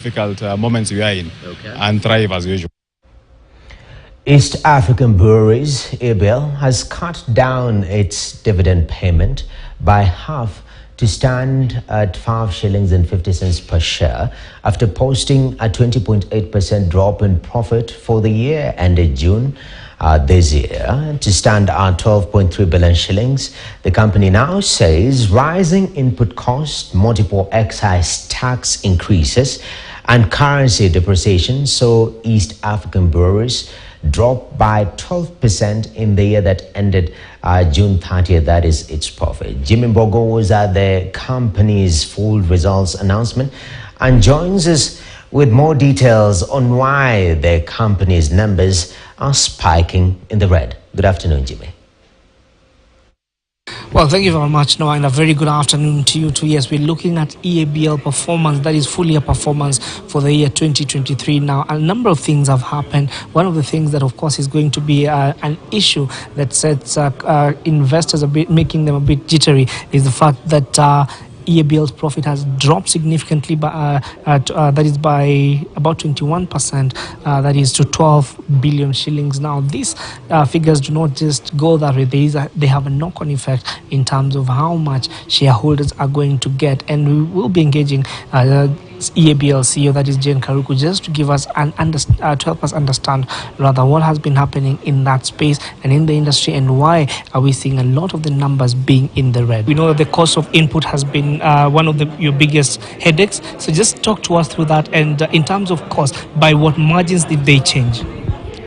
difficult moments we are in, and thrive as usual. East African Breweries, EABL, has cut down its dividend payment by half to stand at 5 shillings and 50 cents per share after posting a 20.8% drop in profit for the year ended June this year to stand at 12.3 billion shillings. The company now says rising input costs, multiple excise tax increases, and currency depreciation saw East African Breweries dropped by 12% in the year that ended June 30th. That is its profit. Jimmy Bogo was at the company's full results announcement and joins us with more details on why the company's numbers are spiking in the red. Good afternoon, Jimmy. Well, thank you very much, Noah, and a very good afternoon to you too. Yes, we're looking at EABL performance, that is fully a performance for the year 2023. Now, a number of things have happened. One of the things that, of course, is going to be an issue that sets investors a bit, making them a bit jittery, is the fact that EABL's profit has dropped significantly that is by about 21%, that is to 12 billion shillings. Now, these figures do not just go that way. They have a knock-on effect in terms of how much shareholders are going to get, and we will be engaging EABL CEO, that is Jane Karuku, just to give us to help us understand rather what has been happening in that space and in the industry, and why are we seeing a lot of the numbers being in the red. We know that the cost of input has been one of your biggest headaches, so just talk to us through that, and in terms of cost, by what margins did they change?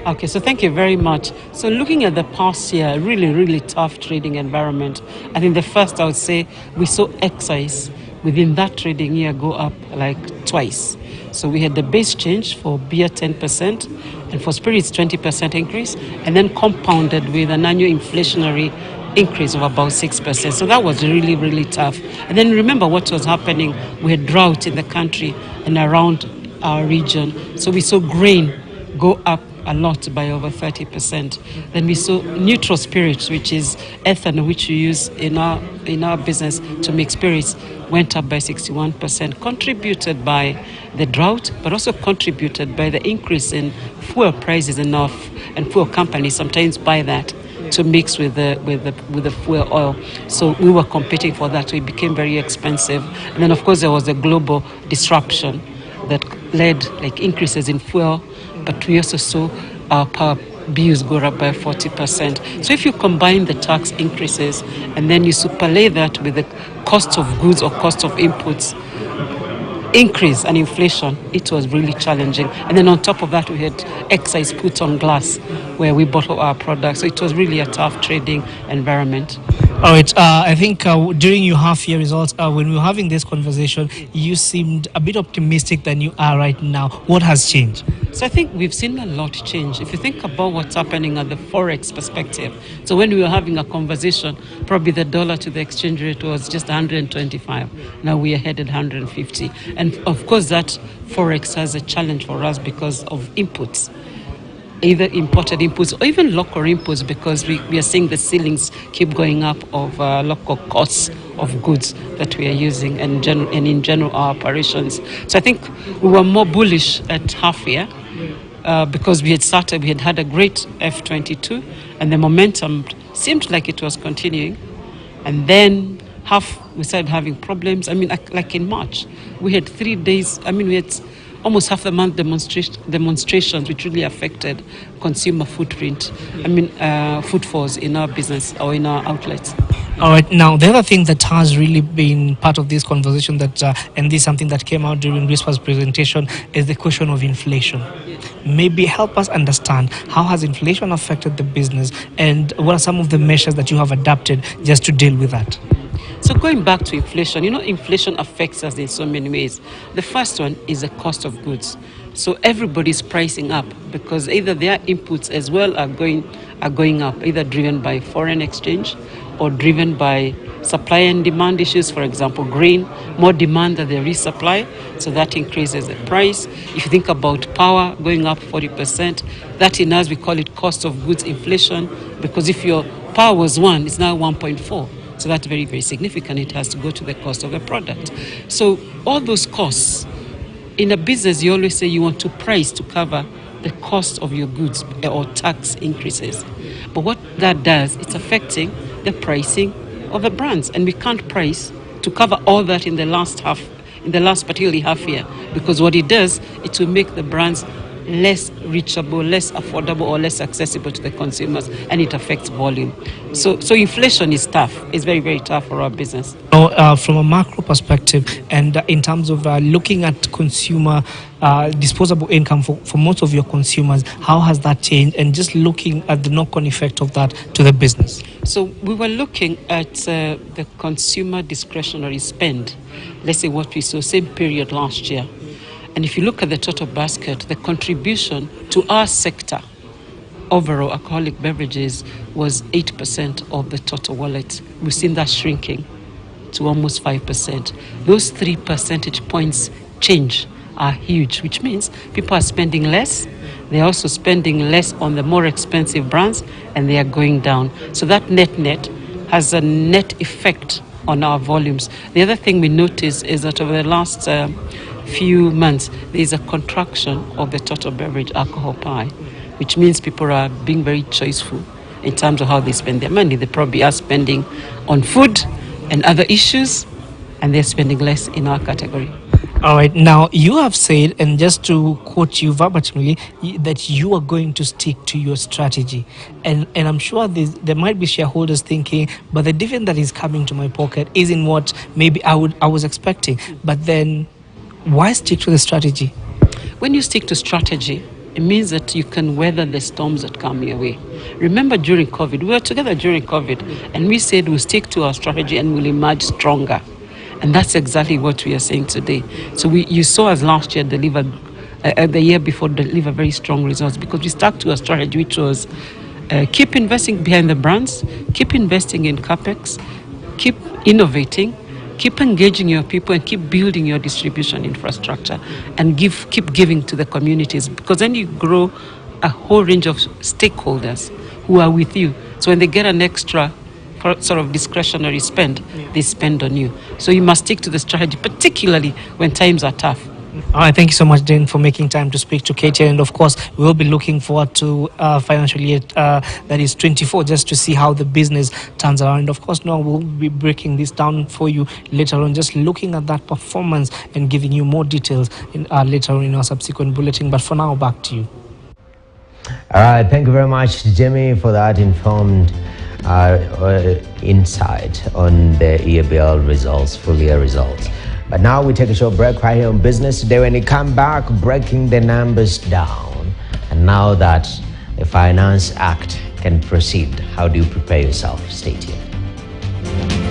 Okay, so thank you very much. So looking at the past year, really tough trading environment. I think the first I would say we saw excise within that trading year go up like twice. So we had the base change for beer 10% and for spirits 20% increase, and then compounded with an annual inflationary increase of about 6%. So that was really tough. And then remember what was happening. We had drought in the country and around our region. So we saw grain go up a lot by over 30%. Then we saw neutral spirits, which is ethanol, which we use in our business to make spirits, went up by 61%, contributed by the drought, but also contributed by the increase in fuel prices enough, and fuel companies sometimes buy that to mix with the fuel oil. So we were competing for that, so it became very expensive. And then of course there was a global disruption that led like increases in fuel, but we also saw our power bills go up by 40%. So if you combine the tax increases and then you superlay that with the cost of goods or cost of inputs increase and inflation, it was really challenging. And then on top of that, we had excise put on glass where we bottle our products. So it was really a tough trading environment. All right. I think during your half-year results, when we were having this conversation, you seemed a bit optimistic than you are right now. What has changed? So I think we've seen a lot change. If you think about what's happening at the Forex perspective, so when we were having a conversation, probably the dollar to the exchange rate was just 125. Now we are headed 150. And of course that Forex has a challenge for us because of inputs, either imported inputs or even local inputs, because we are seeing the ceilings keep going up of local costs of goods that we are using and in general our operations. So I think we were more bullish at half year because we had had a great F22 and the momentum seemed like it was continuing. And then we started having problems. I mean, like in March, we had 3 days, we had almost half the month demonstrations, which really affected consumer footprint, footfalls in our business or in our outlets. All right. Now, the other thing that has really been part of this conversation and this is something that came out during Rispa's presentation, is the question of inflation. Maybe help us understand how has inflation affected the business and what are some of the measures that you have adapted just to deal with that? So going back to inflation, inflation affects us in so many ways. The first one is the cost of goods. So everybody's pricing up because either their inputs as well are going up, either driven by foreign exchange or driven by supply and demand issues. For example, grain, more demand than there is supply, so that increases the price. If you think about power going up 40%, that in us we call it cost of goods inflation, because if your power was 1, it's now 1.4. So that's very, very significant. It has to go to the cost of the product. So all those costs in a business, you always say you want to price to cover the cost of your goods or tax increases. But what that does, it's affecting the pricing of the brands. And we can't price to cover all that in the last particularly half year, because what it does, it will make the brands less reachable, less affordable, or less accessible to the consumers, and it affects volume. So inflation is tough. It's very, very tough for our business. From a macro perspective, and in terms of looking at consumer disposable income for most of your consumers, how has that changed? And just looking at the knock-on effect of that to the business. So we were looking at the consumer discretionary spend, let's say what we saw same period last year. And if you look at the total basket, the contribution to our sector, overall alcoholic beverages, was 8% of the total wallet. We've seen that shrinking to almost 5%. Those 3 percentage points change are huge, which means people are spending less. They're also spending less on the more expensive brands, and they are going down. So that net has a net effect on our volumes. The other thing we notice is that over the last few months, there's a contraction of the total beverage alcohol pie, which means people are being very choiceful in terms of how they spend their money. They probably are spending on food and other issues, and they're spending less in our category. All right. Now, you have said, and just to quote you verbatimly, that you are going to stick to your strategy. And I'm sure there might be shareholders thinking, but the dividend that is coming to my pocket isn't what maybe I was expecting. But then, why stick to the strategy? When you stick to strategy, it means that you can weather the storms that come your way. Remember during COVID, we were together during COVID, and we said we'll stick to our strategy and we'll emerge stronger. And that's exactly what we are saying today. So you saw us last year deliver, the year before deliver very strong results, because we stuck to a strategy which was keep investing behind the brands, keep investing in CapEx, keep innovating, keep engaging your people, and keep building your distribution infrastructure, and keep giving to the communities, because then you grow a whole range of stakeholders who are with you. So when they get an extra sort of discretionary spend, they spend on you. So you must stick to the strategy, particularly when times are tough. All right, thank you so much, Dean, for making time to speak to KTN. And of course, we will be looking forward to financial year that is 24, just to see how the business turns around. And of course, now we'll be breaking this down for you later on, just looking at that performance and giving you more details later on in our subsequent bulletin. But for now, back to you. All right, thank you very much, Jimmy, for that informed insight on the EABL results, full year results. But now we take a short break right here on Business Today. When we come back, breaking the numbers down. And now that the Finance Act can proceed, how do you prepare yourself? Stay tuned.